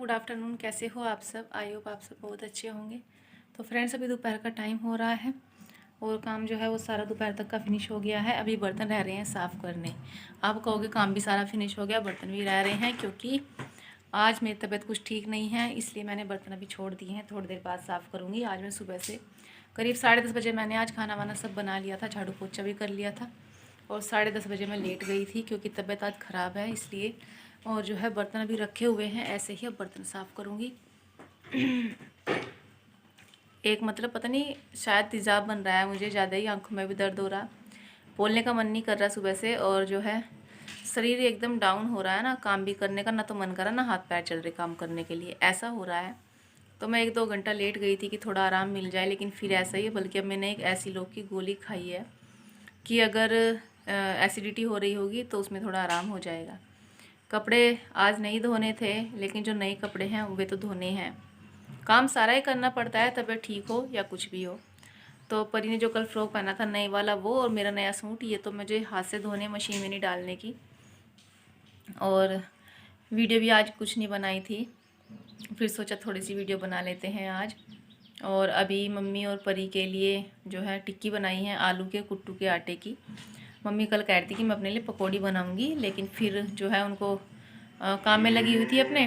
Good afternoon. कैसे हो आप सब? आई होप आप सब बहुत अच्छे होंगे। तो फ्रेंड्स, अभी दोपहर का टाइम हो रहा है और काम जो है वो सारा दोपहर तक का फिनिश हो गया है। अभी बर्तन रह रहे हैं साफ़ करने। आप कहोगे काम भी सारा फिनिश हो गया, बर्तन भी रह रहे हैं, क्योंकि आज मेरी तबीयत कुछ ठीक नहीं है, इसलिए मैंने बर्तन अभी छोड़ दिए हैं। थोड़ी देर बाद साफ़ करूँगी। आज मैं सुबह से करीब 10:30 बजे मैंने आज खाना वाना सब बना लिया था, झाड़ू पोछा भी कर लिया था और 10:30 बजे मैं लेट गई थी क्योंकि तबीयत आज ख़राब है इसलिए। और जो है बर्तन अभी रखे हुए हैं ऐसे ही, अब बर्तन साफ़ करूँगी। एक मतलब पता नहीं शायद तेज़ाब बन रहा है, मुझे ज़्यादा ही आंखों में भी दर्द हो रहा, बोलने का मन नहीं कर रहा सुबह से, और जो है शरीर एकदम डाउन हो रहा है ना, काम भी करने का ना तो मन कर रहा, ना हाथ पैर चल रहे काम करने के लिए, ऐसा हो रहा है। तो मैं 1-2 घंटा लेट गई थी कि थोड़ा आराम मिल जाए, लेकिन फिर ऐसा ही है। बल्कि अब मैंने एक ऐसी लोग की गोली खाई है कि अगर एसिडिटी हो रही होगी तो उसमें थोड़ा आराम हो जाएगा। कपड़े आज नहीं धोने थे, लेकिन जो नए कपड़े हैं वे तो धोने हैं। काम सारा ही करना पड़ता है, तबीयत ठीक हो या कुछ भी हो। तो परी ने जो कल फ्रॉक पहना था नए वाला, वो और मेरा नया सूट, ये तो मुझे हाथ से धोने, मशीन में नहीं डालने की। और वीडियो भी आज कुछ नहीं बनाई थी, फिर सोचा थोड़ी सी वीडियो बना लेते हैं आज। और अभी मम्मी और परी के लिए जो है टिक्की बनाई है आलू के कुट्टू के आटे की। मम्मी कल कह रही थी कि मैं अपने लिए पकौड़ी बनाऊंगी, लेकिन फिर जो है उनको काम में लगी हुई थी, अपने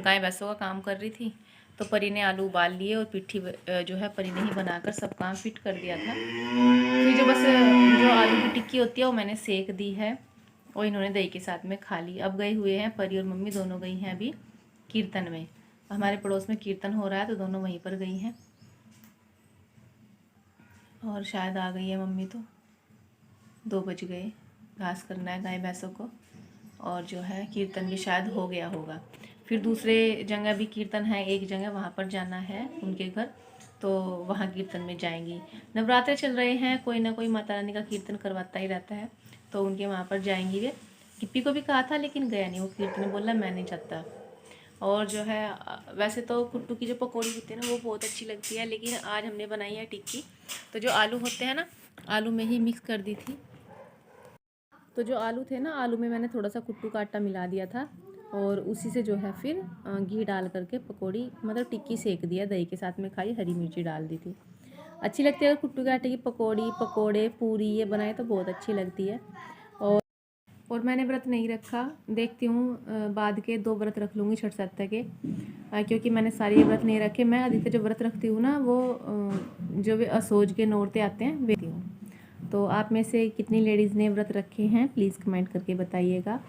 गाय भैंसों का काम कर रही थी। तो परी ने आलू उबाल लिए और पिट्ठी जो है परी ने ही बनाकर सब काम फिट कर दिया था। फिर जो बस जो आलू की टिक्की होती है वो मैंने सेक दी है और इन्होंने दही के साथ में खा ली। अब गए हुए हैं परी और मम्मी, दोनों गई हैं अभी कीर्तन में। हमारे पड़ोस में कीर्तन हो रहा है तो दोनों वहीं पर गई हैं और शायद आ गई है मम्मी। तो 2 बज गए, घास करना है गाय भैंसों को, और जो है कीर्तन भी शायद हो गया होगा। फिर दूसरे जगह भी कीर्तन है, एक जगह वहाँ पर जाना है उनके घर, तो वहाँ कीर्तन में जाएंगी। नवरात्रे चल रहे हैं, कोई ना कोई माता रानी का कीर्तन करवाता ही रहता है, तो उनके वहाँ पर जाएंगी वे। किप्पी को भी कहा था लेकिन गया नहीं, वो कीर्तन बोला मैं नहीं चाहता। और जो है वैसे तो कुट्टू की जो पकौड़ी होती है ना वो बहुत अच्छी लगती है, लेकिन आज हमने बनाई है टिक्की। तो जो आलू होते हैं ना, आलू में ही मिक्स कर दी थी। तो जो आलू थे ना, आलू में मैंने थोड़ा सा कुट्टू का आटा मिला दिया था और उसी से जो है फिर घी डाल करके पकौड़ी मतलब टिक्की सेक दिया, दही के साथ में खाई, हरी मिर्ची डाल दी थी। अच्छी लगती है अगर कुट्टू के आटे की पकौड़ी, पकोड़े, पूरी ये बनाए तो बहुत अच्छी लगती है। और मैंने व्रत नहीं रखा, देखती हूँ बाद के 2 व्रत रख लूँगी छठ सप्ताह के, क्योंकि मैंने सारे ये व्रत नहीं रखे। मैं अधिकतर जो व्रत रखती हूँ ना वो जो वे असोज के नौरते आते हैं वे हूँ। तो आप में से कितनी लेडीज़ ने व्रत रखे हैं प्लीज़ कमेंट करके बताइएगा।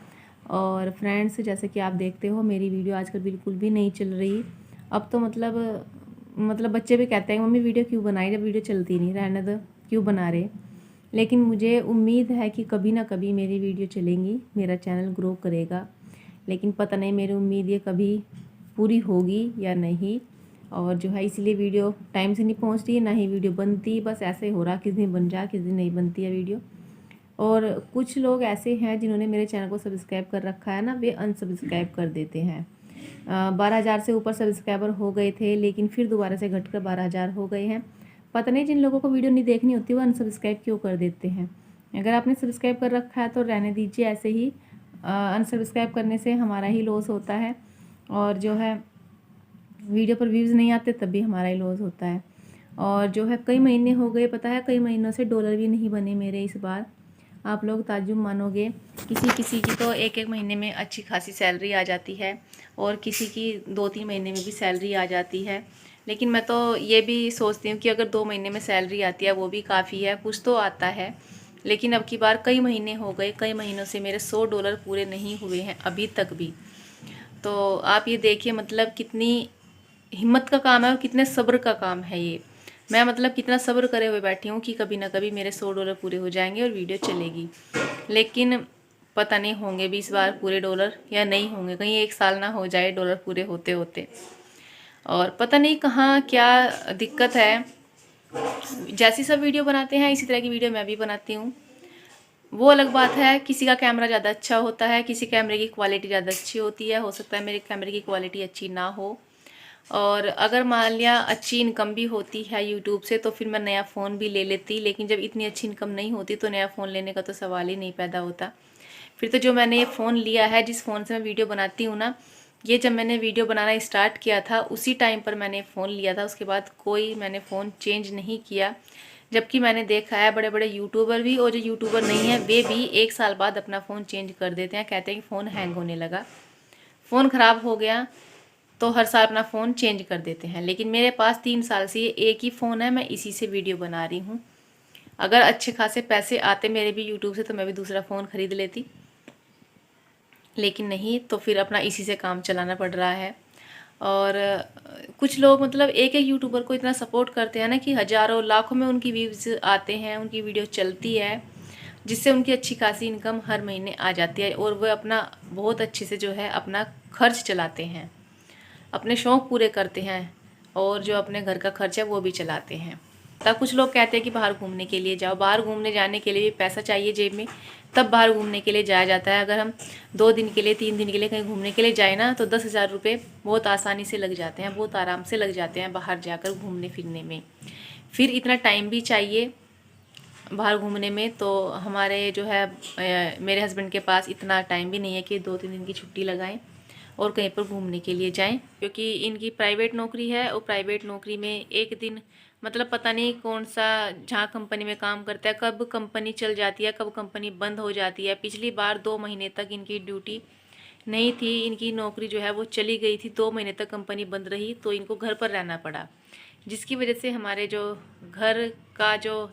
और फ्रेंड्स, जैसे कि आप देखते हो मेरी वीडियो आजकल बिल्कुल भी नहीं चल रही। अब तो मतलब बच्चे भी कहते हैं मम्मी वीडियो क्यों बनाई, जब वीडियो चलती नहीं, रहने दो, क्यों बना रहे। लेकिन मुझे उम्मीद है कि कभी ना कभी मेरी वीडियो चलेंगी, मेरा चैनल ग्रो करेगा, लेकिन पता नहीं मेरी उम्मीद ये कभी पूरी होगी या नहीं। और जो है इसलिए वीडियो टाइम से नहीं पहुंच रही है, ना ही वीडियो बनती, बस ऐसे हो रहा किस दिन बन जाए किस दिन नहीं बनती है वीडियो। और कुछ लोग ऐसे हैं जिन्होंने मेरे चैनल को सब्सक्राइब कर रखा है ना, वे अनसब्सक्राइब कर देते हैं। 12,000 से ऊपर सब्सक्राइबर हो गए थे, लेकिन फिर दोबारा से घटकर 12,000 हो गए हैं। पता नहीं जिन लोगों को वीडियो नहीं देखनी होती वो अनसब्सक्राइब क्यों कर देते हैं। अगर आपने सब्सक्राइब कर रखा है तो रहने दीजिए ऐसे ही। अनसब्सक्राइब करने से हमारा ही लॉस होता है, और जो है वीडियो पर व्यूज़ नहीं आते तब भी हमारा ही लॉस होता है। और जो है कई महीने हो गए, पता है कई महीनों से डॉलर भी नहीं बने मेरे इस बार। आप लोग ताज्जुब मानोगे, किसी किसी की तो 1-1 महीने में अच्छी खासी सैलरी आ जाती है और किसी की 2-3 महीने में भी सैलरी आ जाती है। लेकिन मैं तो ये भी सोचती हूँ कि अगर 2 महीने में सैलरी आती है वो भी काफ़ी है, कुछ तो आता है। लेकिन अब की बार कई महीने हो गए, कई महीनों से मेरे $100 पूरे नहीं हुए हैं अभी तक भी। तो आप ये देखिए मतलब कितनी हिम्मत का काम है और कितने सब्र का काम है ये। मैं मतलब कितना सब्र करे हुए बैठी हूँ कि कभी ना कभी मेरे $100 पूरे हो जाएंगे और वीडियो चलेगी। लेकिन पता नहीं होंगे भी इस बार पूरे डॉलर या नहीं होंगे, कहीं 1 साल ना हो जाए डॉलर पूरे होते होते। और पता नहीं कहाँ क्या दिक्कत है। जैसी सब वीडियो बनाते हैं इसी तरह की वीडियो मैं भी बनाती हूँ। वो अलग बात है, किसी का कैमरा ज़्यादा अच्छा होता है, किसी कैमरे की क्वालिटी ज़्यादा अच्छी होती है, हो सकता है मेरे कैमरे की क्वालिटी अच्छी ना हो। और अगर मान लिया अच्छी इनकम भी होती है यूट्यूब से तो फिर मैं नया फ़ोन भी ले लेती, लेकिन जब इतनी अच्छी इनकम नहीं होती तो नया फ़ोन लेने का तो सवाल ही नहीं पैदा होता। फिर तो जो मैंने ये फ़ोन लिया है, जिस फ़ोन से मैं वीडियो बनाती हूँ ना, ये जब मैंने वीडियो बनाना स्टार्ट किया था उसी टाइम पर मैंने फ़ोन लिया था, उसके बाद कोई मैंने फ़ोन चेंज नहीं किया। जबकि मैंने देखा है बड़े बड़े यूट्यूबर भी और जो यूट्यूबर नहीं है वे भी 1 साल बाद अपना फ़ोन चेंज कर देते हैं, कहते हैं कि फ़ोन हैंग होने लगा, फ़ोन ख़राब हो गया, तो हर साल अपना फ़ोन चेंज कर देते हैं। लेकिन मेरे पास 3 साल से ये एक ही फ़ोन है, मैं इसी से वीडियो बना रही हूँ। अगर अच्छे खासे पैसे आते मेरे भी यूट्यूब से तो मैं भी दूसरा फ़ोन ख़रीद लेती, लेकिन नहीं, तो फिर अपना इसी से काम चलाना पड़ रहा है। और कुछ लोग मतलब एक एक यूट्यूबर को इतना सपोर्ट करते हैं ना कि हज़ारों लाखों में उनकी व्यूज़ आते हैं, उनकी वीडियो चलती है, जिससे उनकी अच्छी खासी इनकम हर महीने आ जाती है और वो अपना बहुत अच्छे से जो है अपना खर्च चलाते हैं, अपने शौक़ पूरे करते हैं और जो अपने घर का खर्च है वो भी चलाते हैं। तब कुछ लोग कहते हैं कि बाहर घूमने के लिए जाओ, बाहर घूमने जाने के लिए भी पैसा चाहिए जेब में, तब बाहर घूमने के लिए जाया जाता है। अगर हम 2 दिन के लिए 3 दिन के लिए कहीं घूमने के लिए जाए ना तो 10,000 रुपये बहुत आसानी से लग जाते हैं, बहुत आराम से लग जाते हैं बाहर जाकर घूमने फिरने में। फिर इतना टाइम भी चाहिए बाहर घूमने में, तो हमारे जो है मेरे हस्बैंड के पास इतना टाइम भी नहीं है कि 2-3 दिन की छुट्टी लगाएं और कहीं पर घूमने के लिए जाएं, क्योंकि इनकी प्राइवेट नौकरी है और प्राइवेट नौकरी में एक दिन मतलब पता नहीं कौन सा जहाँ कंपनी में काम करता है कब कंपनी चल जाती है, कब कंपनी बंद हो जाती है। पिछली बार 2 महीने तक इनकी ड्यूटी नहीं थी, इनकी नौकरी जो है वो चली गई थी, 2 महीने तक कंपनी बंद रही, तो इनको घर पर रहना पड़ा, जिसकी वजह से हमारे जो घर का जो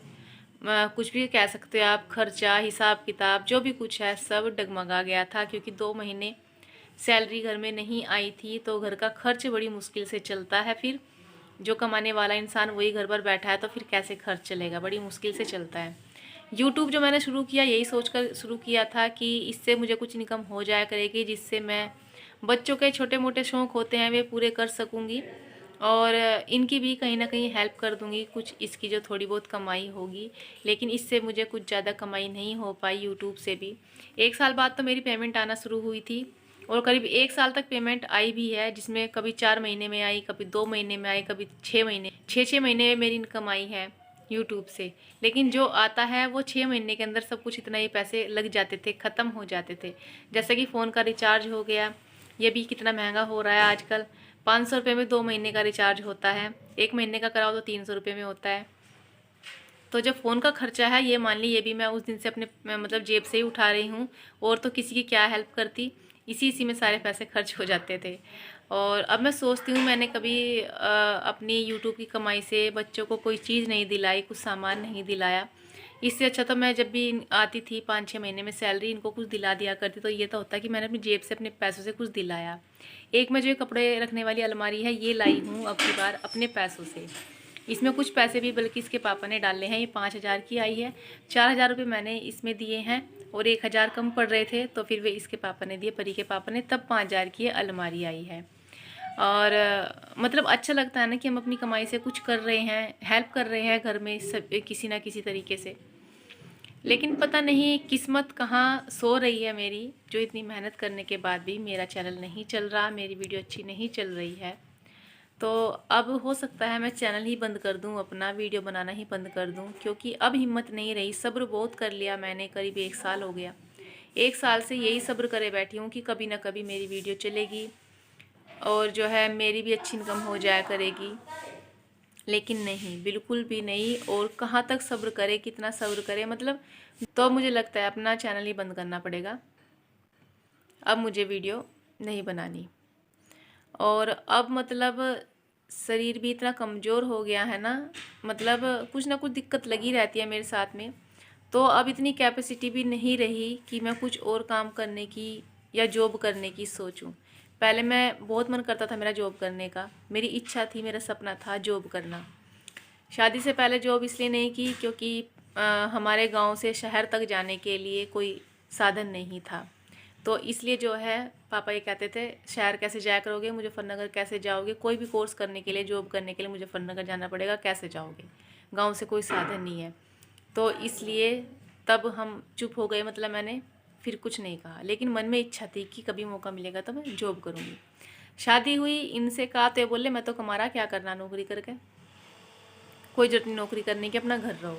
कुछ भी कह सकते हो आप, खर्चा हिसाब किताब जो भी कुछ है सब डगमगा गया था, क्योंकि 2 महीने सैलरी घर में नहीं आई थी, तो घर का खर्च बड़ी मुश्किल से चलता है। फिर जो कमाने वाला इंसान वही घर पर बैठा है तो फिर कैसे खर्च चलेगा, बड़ी मुश्किल से चलता है। यूट्यूब जो मैंने शुरू किया यही सोचकर शुरू किया था कि इससे मुझे कुछ इनकम हो जाया करेगी, जिससे मैं बच्चों के छोटे मोटे शौक़ होते हैं वे पूरे कर सकूँगी और इनकी भी कहीं ना कहीं हेल्प कर दूँगी, कुछ इसकी जो थोड़ी बहुत कमाई होगी। लेकिन इससे मुझे कुछ ज़्यादा कमाई नहीं हो पाई यूट्यूब से भी। 1 साल बाद तो मेरी पेमेंट आना शुरू हुई थी और करीब 1 साल तक पेमेंट आई भी है, जिसमें कभी 4 महीने में आई, कभी 2 महीने में आई, कभी 6 महीने 6 महीने में मेरी इनकम आई है यूट्यूब से। लेकिन जो आता है वो 6 महीने के अंदर सब कुछ इतना ही पैसे लग जाते थे, ख़त्म हो जाते थे। जैसे कि फ़ोन का रिचार्ज हो गया, ये भी कितना महंगा हो रहा है आजकल। 500 रुपये में 2 महीने का रिचार्ज होता है, 1 महीने का कराओ तो 300 रुपये में होता है। तो जो फ़ोन का खर्चा है ये मान ली ये भी मैं उस दिन से अपने मतलब जेब से ही उठा रही हूँ, और तो किसी की क्या हेल्प करती, इसी में सारे पैसे खर्च हो जाते थे। और अब मैं सोचती हूँ मैंने कभी अपनी यूट्यूब की कमाई से बच्चों को कोई चीज़ नहीं दिलाई, कुछ सामान नहीं दिलाया। इससे अच्छा तो मैं जब भी आती थी 5-6 महीने में सैलरी इनको कुछ दिला दिया करती, तो ये तो होता कि मैंने अपनी जेब से अपने पैसों से कुछ दिलाया। एक मैं जो कपड़े रखने वाली अलमारी है ये लाई हूँ अब की बार अपने पैसों से। इसमें कुछ पैसे भी बल्कि इसके पापा ने डाले हैं, ये 5,000 की आई है, 4,000 रुपये मैंने इसमें दिए हैं और 1,000 कम पड़ रहे थे तो फिर वे इसके पापा ने दिए, परी के पापा ने, तब 5,000 की अलमारी आई है। और मतलब अच्छा लगता है ना कि हम अपनी कमाई से कुछ कर रहे हैं, हेल्प कर रहे हैं घर में सब किसी ना किसी तरीके से। लेकिन पता नहीं किस्मत कहाँ सो रही है मेरी, जो इतनी मेहनत करने के बाद भी मेरा चैनल नहीं चल रहा, मेरी वीडियो अच्छी नहीं चल रही है। तो अब हो सकता है मैं चैनल ही बंद कर दूं, अपना वीडियो बनाना ही बंद कर दूं, क्योंकि अब हिम्मत नहीं रही। सब्र बहुत कर लिया मैंने, करीब 1 साल हो गया, 1 साल से यही सब्र करे बैठी हूँ कि कभी ना कभी मेरी वीडियो चलेगी और जो है मेरी भी अच्छी इनकम हो जाया करेगी। लेकिन नहीं, बिल्कुल भी नहीं। और कहाँ तक सब्र करे, कितना सब्र करे, मतलब तो मुझे लगता है अपना चैनल ही बंद करना पड़ेगा, अब मुझे वीडियो नहीं बनानी। और अब मतलब शरीर भी इतना कमज़ोर हो गया है ना, मतलब कुछ ना कुछ दिक्कत लगी रहती है मेरे साथ में। तो अब इतनी कैपेसिटी भी नहीं रही कि मैं कुछ और काम करने की या जॉब करने की सोचूं। पहले मैं बहुत मन करता था मेरा जॉब करने का, मेरी इच्छा थी, मेरा सपना था जॉब करना। शादी से पहले जॉब इसलिए नहीं की क्योंकि हमारे गांव से शहर तक जाने के लिए कोई साधन नहीं था, तो इसलिए जो है पापा ये कहते थे शहर कैसे जाया करोगे, मुजफ्फरनगर कैसे जाओगे, कोई भी कोर्स करने के लिए, जॉब करने के लिए मुजफ्फरनगर जाना पड़ेगा, कैसे जाओगे, गांव से कोई साधन नहीं है। तो इसलिए तब हम चुप हो गए, मतलब मैंने फिर कुछ नहीं कहा। लेकिन मन में इच्छा थी कि कभी मौका मिलेगा तो मैं जॉब करूँगी। शादी हुई, इनसे कहा तो ये बोले मैं तो कमा रहा, क्या करना नौकरी करके, कोई जरूरत नहीं नौकरी करने की, अपना घर रहो।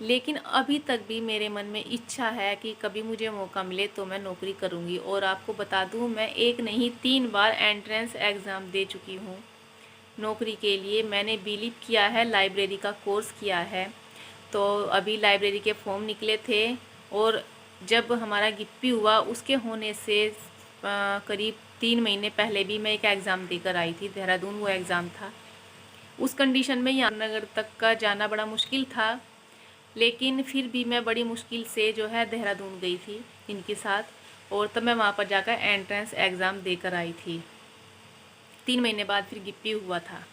लेकिन अभी तक भी मेरे मन में इच्छा है कि कभी मुझे मौका मिले तो मैं नौकरी करूँगी। और आपको बता दूँ, मैं एक नहीं 3 बार एंट्रेंस एग्ज़ाम दे चुकी हूँ नौकरी के लिए। मैंने बीलीप किया है, लाइब्रेरी का कोर्स किया है। तो अभी लाइब्रेरी के फॉर्म निकले थे, और जब हमारा गिप्पी हुआ उसके होने से करीब 3 महीने पहले भी मैं एक एग्ज़ाम देकर आई थी, देहरादून वो एग्ज़ाम था। उस कंडीशन में यमुनानगर तक का जाना बड़ा मुश्किल था, लेकिन फिर भी मैं बड़ी मुश्किल से जो है देहरादून गई थी इनके साथ, और तब मैं वहाँ पर जाकर एंट्रेंस एग्ज़ाम देकर आई थी। 3 महीने बाद फिर गिप्पी हुआ था।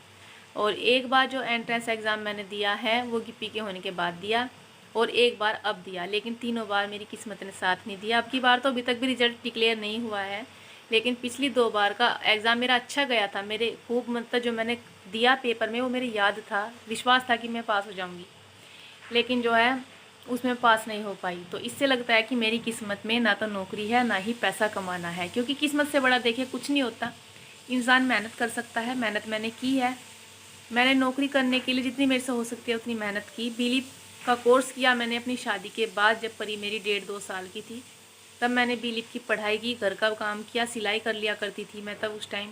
और एक बार जो एंट्रेंस एग्ज़ाम मैंने दिया है वो गिप्पी के होने के बाद दिया, और एक बार अब दिया, लेकिन तीनों बार मेरी किस्मत ने साथ नहीं दिया। अब की बार तो अभी तक भी रिज़ल्ट डिक्लेयर नहीं हुआ है, लेकिन पिछली 2 बार का एग्ज़ाम मेरा अच्छा गया था। मेरे खूब मतलब जो मैंने दिया पेपर में वो मेरे याद था, विश्वास था कि मैं पास हो जाऊँगी, लेकिन जो है उसमें पास नहीं हो पाई। तो इससे लगता है कि मेरी किस्मत में ना तो नौकरी है, ना ही पैसा कमाना है, क्योंकि किस्मत से बड़ा देखिए कुछ नहीं होता। इंसान मेहनत कर सकता है, मेहनत मैंने की है। मैंने नौकरी करने के लिए जितनी मेरे से हो सकती है उतनी मेहनत की। बीलीप का कोर्स किया मैंने अपनी शादी के बाद, जब परी मेरी 1.5-2 साल की थी, तब मैंने बीलीप की पढ़ाई की, घर का काम किया, सिलाई कर लिया करती थी मैं तब उस टाइम।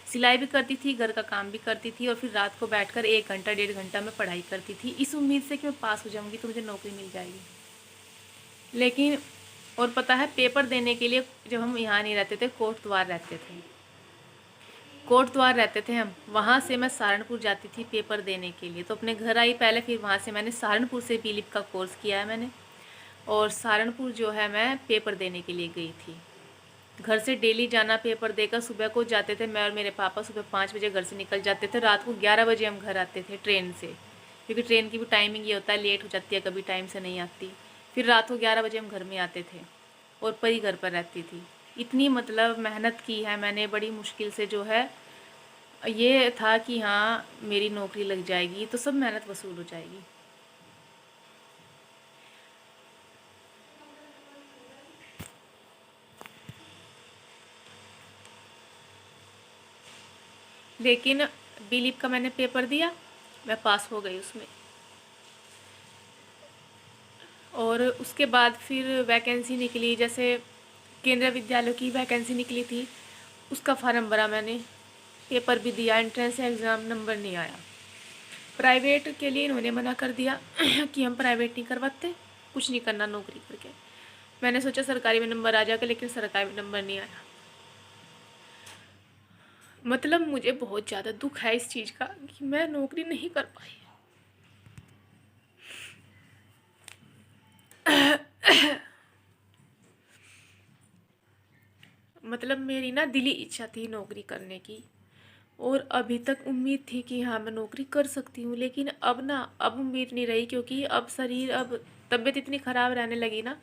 सिलाई भी करती थी, घर का काम भी करती थी, और फिर रात को बैठकर 1 घंटा 1.5 घंटा मैं पढ़ाई करती थी, इस उम्मीद से कि मैं पास हो जाऊँगी तो मुझे नौकरी मिल जाएगी। लेकिन और पता है, पेपर देने के लिए जब हम यहाँ नहीं रहते थे, कोटद्वार रहते थे, कोटद्वार रहते थे हम, वहाँ से मैं सहारनपुर जाती थी पेपर देने के लिए। तो अपने घर आई पहले, फिर वहाँ से मैंने सहारनपुर से बीलीप का कोर्स किया है मैंने, और सहारनपुर जो है मैं पेपर देने के लिए गई थी। घर से डेली जाना, पेपर देकर सुबह को जाते थे मैं और मेरे पापा। सुबह 5 बजे घर से निकल जाते थे, रात को 11 बजे हम घर आते थे ट्रेन से, क्योंकि ट्रेन की भी टाइमिंग ये होता है, लेट हो जाती है, कभी टाइम से नहीं आती। फिर रात को 11 बजे हम घर में आते थे, और परी घर पर रहती थी। इतनी मतलब मेहनत की है मैंने, बड़ी मुश्किल से जो है ये था कि हाँ मेरी नौकरी लग जाएगी तो सब मेहनत वसूल हो जाएगी। लेकिन बीलीप का मैंने पेपर दिया, मैं पास हो गई उसमें। और उसके बाद फिर वैकेंसी निकली, जैसे केंद्रीय विद्यालयों की वैकेंसी निकली थी, उसका फार्म भरा मैंने, पेपर भी दिया, एंट्रेंस एग्ज़ाम, नंबर नहीं आया। प्राइवेट के लिए इन्होंने मना कर दिया कि हम प्राइवेट नहीं करवाते, कुछ नहीं करना नौकरी करके। मैंने सोचा सरकारी में नंबर आ जाएगा, लेकिन सरकारी में नंबर नहीं आया। मतलब मुझे बहुत ज़्यादा दुख है इस चीज़ का कि मैं नौकरी नहीं कर पाई। मतलब मेरी ना दिली इच्छा थी नौकरी करने की, और अभी तक उम्मीद थी कि हाँ मैं नौकरी कर सकती हूँ। लेकिन अब उम्मीद नहीं रही, क्योंकि अब शरीर, अब तबीयत इतनी ख़राब रहने लगी ना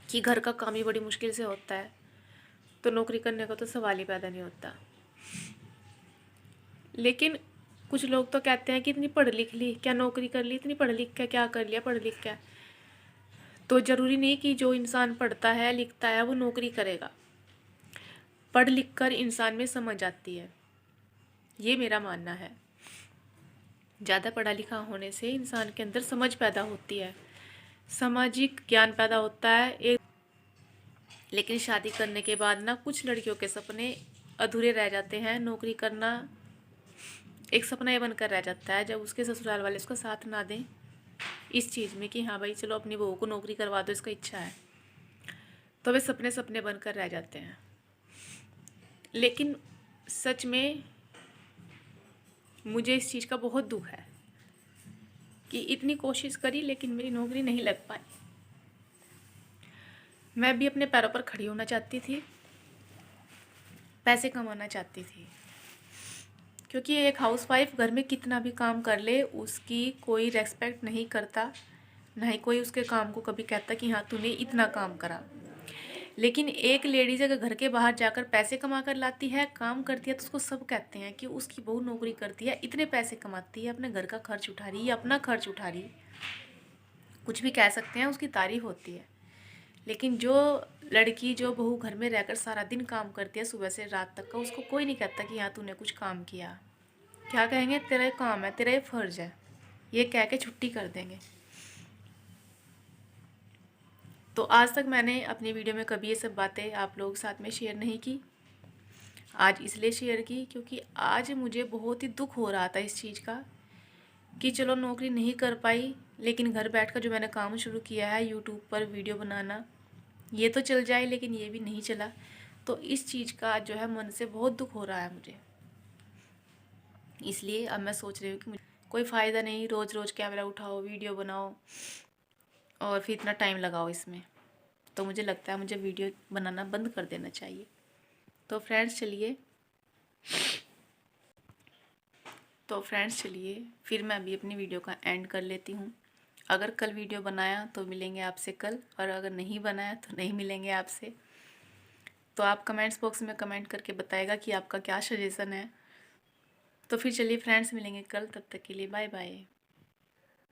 कि घर का काम ही बड़ी मुश्किल से होता है, तो नौकरी करने का तो सवाल ही पैदा नहीं होता। लेकिन कुछ लोग तो कहते हैं कि इतनी पढ़ लिख ली, क्या नौकरी कर ली, इतनी पढ़ लिख के क्या कर लिया, पढ़ लिख के। तो ज़रूरी नहीं कि जो इंसान पढ़ता है लिखता है वो नौकरी करेगा। पढ़ लिख कर इंसान में समझ आती है, ये मेरा मानना है। ज़्यादा पढ़ा लिखा होने से इंसान के अंदर समझ पैदा होती है, सामाजिक ज्ञान पैदा होता है एक। लेकिन शादी करने के बाद ना कुछ लड़कियों के सपने अधूरे रह जाते हैं। नौकरी करना एक सपना ही बनकर रह जाता है, जब उसके ससुराल वाले उसका साथ ना दें इस चीज़ में कि हाँ भाई चलो अपनी बहू को नौकरी करवा दो, इसका इच्छा है, तो वे सपने सपने बनकर रह जाते हैं। लेकिन सच में मुझे इस चीज़ का बहुत दुख है कि इतनी कोशिश करी लेकिन मेरी नौकरी नहीं लग पाई। मैं भी अपने पैरों पर खड़ी होना चाहती थी, पैसे कमाना चाहती थी, क्योंकि एक हाउसवाइफ घर में कितना भी काम कर ले उसकी कोई रेस्पेक्ट नहीं करता, ना ही कोई उसके काम को कभी कहता कि हाँ तूने इतना काम करा। लेकिन एक लेडीज़ अगर घर के बाहर जाकर पैसे कमा कर लाती है, काम करती है, तो उसको सब कहते हैं कि उसकी बहू नौकरी करती है, इतने पैसे कमाती है, अपने घर का खर्च उठा रही है, अपना खर्च उठा रही, कुछ भी कह सकते हैं, उसकी तारीफ होती है। लेकिन जो लड़की, जो बहू घर में रहकर सारा दिन काम करती है सुबह से रात तक का, उसको कोई नहीं कहता कि हाँ तूने कुछ काम किया। क्या कहेंगे, तेरा काम है, तेरा ये फ़र्ज़ है, ये कह के छुट्टी कर देंगे। तो आज तक मैंने अपनी वीडियो में कभी ये सब बातें आप लोगों के साथ में शेयर नहीं की। आज इसलिए शेयर की क्योंकि आज मुझे बहुत ही दुख हो रहा था इस चीज़ का कि चलो नौकरी नहीं कर पाई, लेकिन घर बैठकर जो मैंने काम शुरू किया है यूट्यूब पर वीडियो बनाना, ये तो चल जाए, लेकिन ये भी नहीं चला। तो इस चीज़ का जो है मन से बहुत दुख हो रहा है मुझे। इसलिए अब मैं सोच रही हूँ कि कोई फ़ायदा नहीं रोज़ रोज़ कैमरा उठाओ, वीडियो बनाओ और फिर इतना टाइम लगाओ इसमें। तो मुझे लगता है मुझे वीडियो बनाना बंद कर देना चाहिए। तो फ्रेंड्स चलिए फिर मैं अभी अपनी वीडियो का एंड कर लेती हूँ। अगर कल वीडियो बनाया तो मिलेंगे आपसे कल, और अगर नहीं बनाया तो नहीं मिलेंगे आपसे। तो आप कमेंट्स बॉक्स में कमेंट करके बताएगा कि आपका क्या सजेशन है। तो फिर चलिए फ्रेंड्स, मिलेंगे कल, तब तक के लिए बाय बाय।